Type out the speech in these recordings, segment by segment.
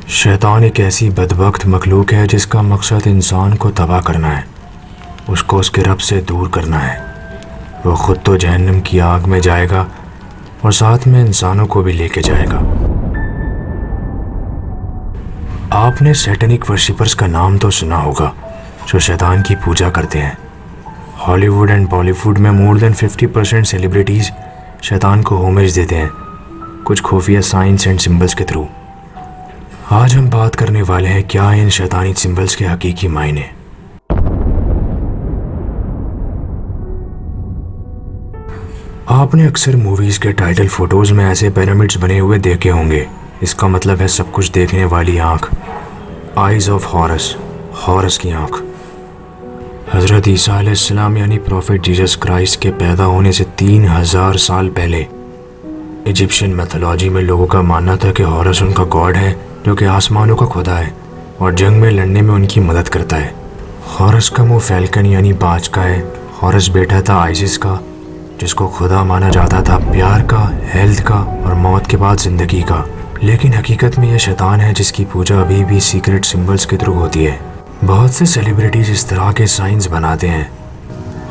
शैतान एक ऐसी बदबख्त मखलूक है जिसका मकसद इंसान को तबाह करना है, उसको उसके रब से दूर करना है। वो ख़ुद तो जहन्नम की आग में जाएगा और साथ में इंसानों को भी लेके जाएगा। आपने सैटेनिक वर्शिपर्स का नाम तो सुना होगा, जो शैतान की पूजा करते हैं। हॉलीवुड एंड बॉलीवुड में मोर देन 50% सेलिब्रिटीज़ शैतान को होमेज देते हैं, कुछ खुफिया साइंस एंड सिंबल्स के थ्रू। आज हम बात करने वाले हैं क्या इन शैतानी सिंबल्स के हकीकी मायने। आपने अक्सर मूवीज़ के टाइटल फोटोज़ में ऐसे पिरामिड्स बने हुए देखे होंगे। इसका मतलब है सब कुछ देखने वाली आँख, आइज़ ऑफ हॉरस, हॉरस की आँख। हज़रत ईसा अलैहिस्सलाम यानी प्रॉफिट जीसस क्राइस्ट के पैदा होने से 3000 साल पहले इजिप्शियन मैथोलॉजी में लोगों का मानना था कि हॉरस उनका गॉड है, जो कि आसमानों का खुदा है और जंग में लड़ने में उनकी मदद करता है। हॉरस का मुँह फैल्कन यानी बाज का है। हॉरस बेटा था आइसिस का, जिसको खुदा माना जाता था प्यार का, हेल्थ का और मौत के बाद ज़िंदगी का। लेकिन हकीकत में यह शैतान है जिसकी पूजा अभी भी सीक्रेट सिंबल्स के थ्रू होती है। बहुत से सेलिब्रिटीज़ इस तरह के साइंस बनाते हैं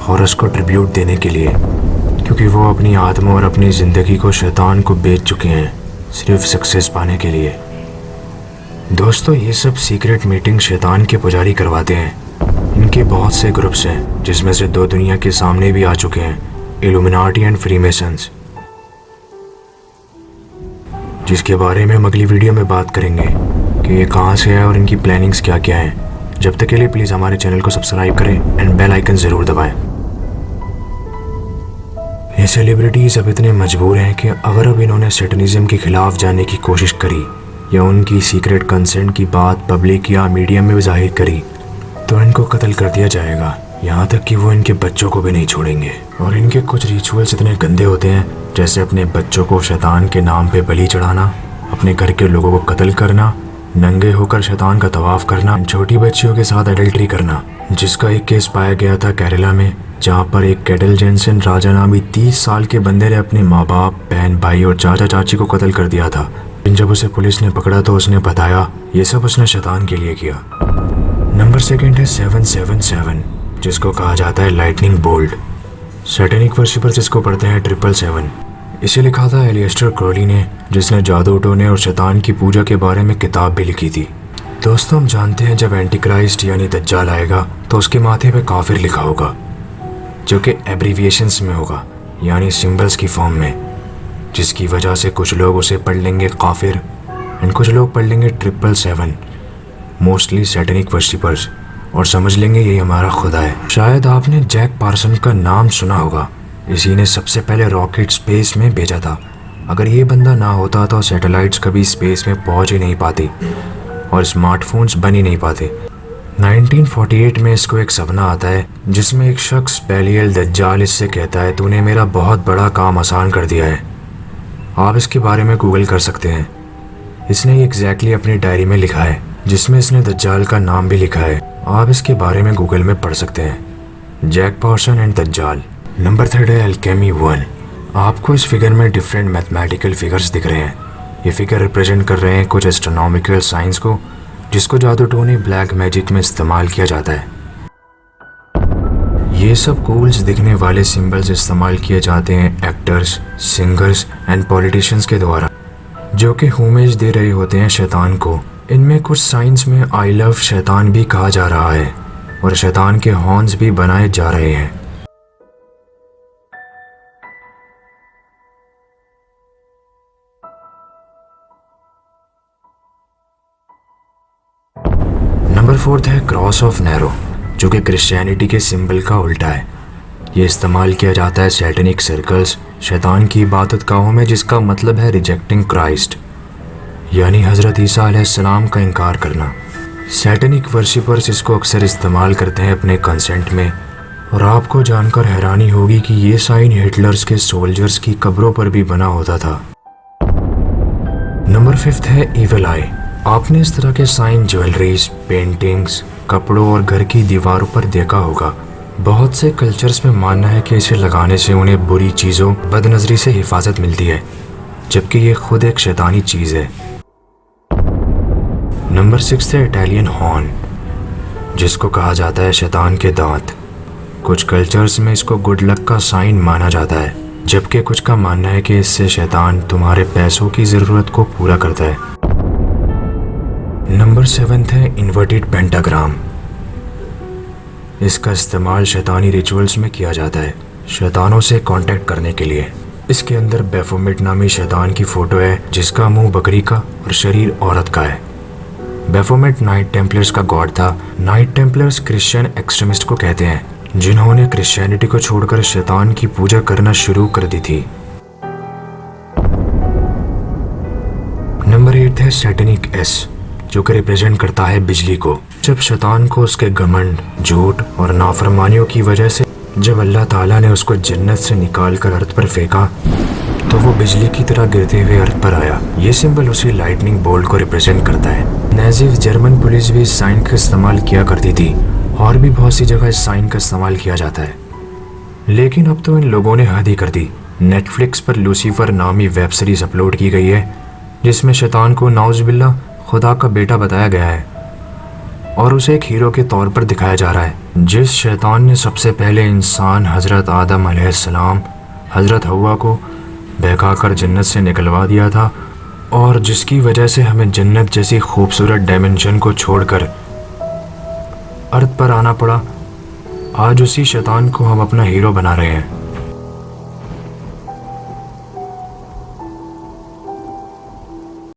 हॉरस को ट्रिब्यूट देने के लिए, क्योंकि वो अपनी आत्मा और अपनी ज़िंदगी को शैतान को बेच चुके हैं सिर्फ सक्सेस पाने के लिए। दोस्तों, ये सब सीक्रेट मीटिंग शैतान के पुजारी करवाते हैं। इनके बहुत से ग्रुप्स हैं, जिसमें से 2 दुनिया के सामने भी आ चुके हैं, इल्यूमिनाटी एंड फ्रीमेसन्स, जिसके बारे में हम अगली वीडियो में बात करेंगे कि ये कहाँ से है और इनकी प्लानिंग्स क्या क्या हैं। जब तक के लिए प्लीज़ हमारे चैनल को सब्सक्राइब करें एंड बेल आइकन ज़रूर दबाएं। ये सेलिब्रिटीज़ अब इतने मजबूर हैं कि अगर अब इन्होंने सैटनिज्म के ख़िलाफ़ जाने की कोशिश करी या उनकी सीक्रेट कंसेंट की बात पब्लिक या मीडिया में भी जाहिर करी, तो इनको कत्ल कर दिया जाएगा। यहाँ तक कि वो इनके बच्चों को भी नहीं छोड़ेंगे। और इनके कुछ रिचुअल्स इतने गंदे होते हैं, जैसे अपने बच्चों को शैतान के नाम पे बलि चढ़ाना, अपने घर के लोगों को कत्ल करना, नंगे होकर शैतान का तवाफ़ करना, छोटी बच्चियों के साथ एडल्ट्री करना, जिसका एक केस पाया गया था केरला में, जहाँ पर एक कैडल जेंसन राजा नामी 30 साल के बंदे ने अपने माँ बाप, बहन भाई और चाचा चाची को कत्ल कर दिया था। जब उसे पुलिस ने पकड़ा तो उसने बताया ये सब उसने शैतान के लिए किया। नंबर 2 है 777, जिसको कहा जाता है लाइटनिंग बोल्ट। सैटेनिक वर्शिपर्स इसको पढ़ते हैं 777। इसे लिखा था एलियस्टर क्रोली ने, जिसने जादू टोने और शैतान की पूजा के बारे में किताब भी लिखी थी। दोस्तों, हम जानते हैं जब एंटीक्राइस्ट यानी दज्जाल आएगा तो उसके माथे पे काफिर लिखा होगा, जो कि एब्रीविएशंस में होगा यानी सिंबल्स की फॉर्म में, जिसकी वजह से कुछ लोग उसे पढ़ लेंगे काफिर एंड कुछ लोग पढ़ लेंगे 777, मोस्टली सैटेनिक वर्शिपर्स, और समझ लेंगे ये हमारा खुदा है। शायद आपने जैक पार्सन का नाम सुना होगा। इसी ने सबसे पहले रॉकेट स्पेस में भेजा था। अगर ये बंदा ना होता तो सैटेलाइट्स कभी स्पेस में पहुंच ही नहीं पाती और स्मार्टफोन्स बन ही नहीं पाते। 1948 में इसको एक सपना आता है, जिसमें एक शख्स बेलियल दज्जाल इससे कहता है तूने मेरा बहुत बड़ा काम आसान कर दिया है। आप इसके बारे में गूगल कर सकते हैं। इसने एग्जैक्टली अपनी डायरी में लिखा है, जिसमें इसने दज्जाल का नाम भी लिखा है। आप इसके बारे में गूगल में पढ़ सकते हैं, जैक पार्सन एंड दज्जाल। नंबर 3 है एल्केमी 1। आपको इस फिगर में डिफरेंट मैथमेटिकल फिगर्स दिख रहे हैं। ये फिगर रिप्रेजेंट कर रहे हैं कुछ एस्ट्रोनॉमिकल साइंस को, जिसको जादू टोने ब्लैक मैजिक में इस्तेमाल किया जाता है। ये सब कूल्स दिखने वाले सिंबल्स इस्तेमाल किए जाते हैं एक्टर्स, सिंगर्स एंड पॉलिटिशियंस के द्वारा, जो कि होमेज दे रहे होते हैं शैतान को। इनमें कुछ साइंस में आई लव शैतान भी कहा जा रहा है और शैतान के हॉर्न्स भी बनाए जा रहे हैं। नंबर 4 है क्रॉस ऑफ नैरो, जो कि क्रिश्चियनिटी के सिंबल का उल्टा है। ये इस्तेमाल किया जाता है सैटेनिक सर्कल्स, शैतान की इबादत गाहों में, जिसका मतलब है रिजेक्टिंग क्राइस्ट, यानी हज़रत ईसा अलैहिस्सलाम का इनकार करना। सैटेनिक वर्शिपर्स इसको अक्सर इस्तेमाल करते हैं अपने कंसेंट में, और आपको जानकर हैरानी होगी कि ये साइन हिटलर्स के सोल्जर्स की कब्रों पर भी बना होता था। नंबर 5 है इविल आई। आपने इस तरह के साइन ज्वेलरीज, पेंटिंग्स, कपड़ों और घर की दीवारों पर देखा होगा। बहुत से कल्चर्स में मानना है कि इसे लगाने से उन्हें बुरी चीज़ों, बदनज़री से हिफाजत मिलती है, जबकि ये खुद एक शैतानी चीज़ है। नंबर 6 है इटालियन हॉर्न, जिसको कहा जाता है शैतान के दांत। कुछ कल्चर्स में इसको गुड लक का साइन माना जाता है, जबकि कुछ का मानना है कि इससे शैतान तुम्हारे पैसों की ज़रूरत को पूरा करता है। नंबर 7 है इन्वर्टेड पेंटाग्राम। इसका इस्तेमाल शैतानी रिचुअल्स में किया जाता है, शैतानों से कांटेक्ट करने के लिए। इसके अंदर बेफोमेट नामी शैतान की फ़ोटो है, जिसका मुंह बकरी का और शरीर औरत का है। बेफोमेट नाइट टेम्पलर्स का गॉड था। नाइट टेम्पलर्स क्रिश्चियन एक्सट्रीमिस्ट को कहते हैं, जिन्होंने क्रिश्चियनिटी को छोड़कर शैतान की पूजा करना शुरू कर दी थी। नंबर 8 है सैटेनिक एस, जो कि रिप्रेजेंट करता है बिजली को। जब शैतान को उसके घमंड, झूठ और नाफरमानियों की वजह से जब अल्लाह ताला ने उसको जन्नत से निकाल कर अर्थ पर फेंका, तो वो बिजली की तरह गिरते हुए अर्थ पर आया। ये सिंबल उसी लाइटनिंग बोल्ट को रिप्रेजेंट करता है। नाज़ी जर्मन पुलिस भी इस साइन का इस्तेमाल किया करती थी, और भी बहुत सी जगह इस साइन का इस्तेमाल किया जाता है। लेकिन अब तो इन लोगों ने हद ही कर दी। नेटफ्लिक्स पर लूसीफर नामी वेब सीरीज अपलोड की गई है, जिसमें शैतान को नाउज़ुबिल्लाह खुदा का बेटा बताया गया है और उसे एक हीरो के तौर पर दिखाया जा रहा है। जिस शैतान ने सबसे पहले इंसान हज़रत आदम अलैहिस्सलाम, हज़रत हव्वा को बहकाकर जन्नत से निकलवा दिया था, और जिसकी वजह से हमें जन्नत जैसी खूबसूरत डायमेंशन को छोड़कर अर्थ पर आना पड़ा। आज उसी शैतान को हम अपना हीरो बना रहे हैं।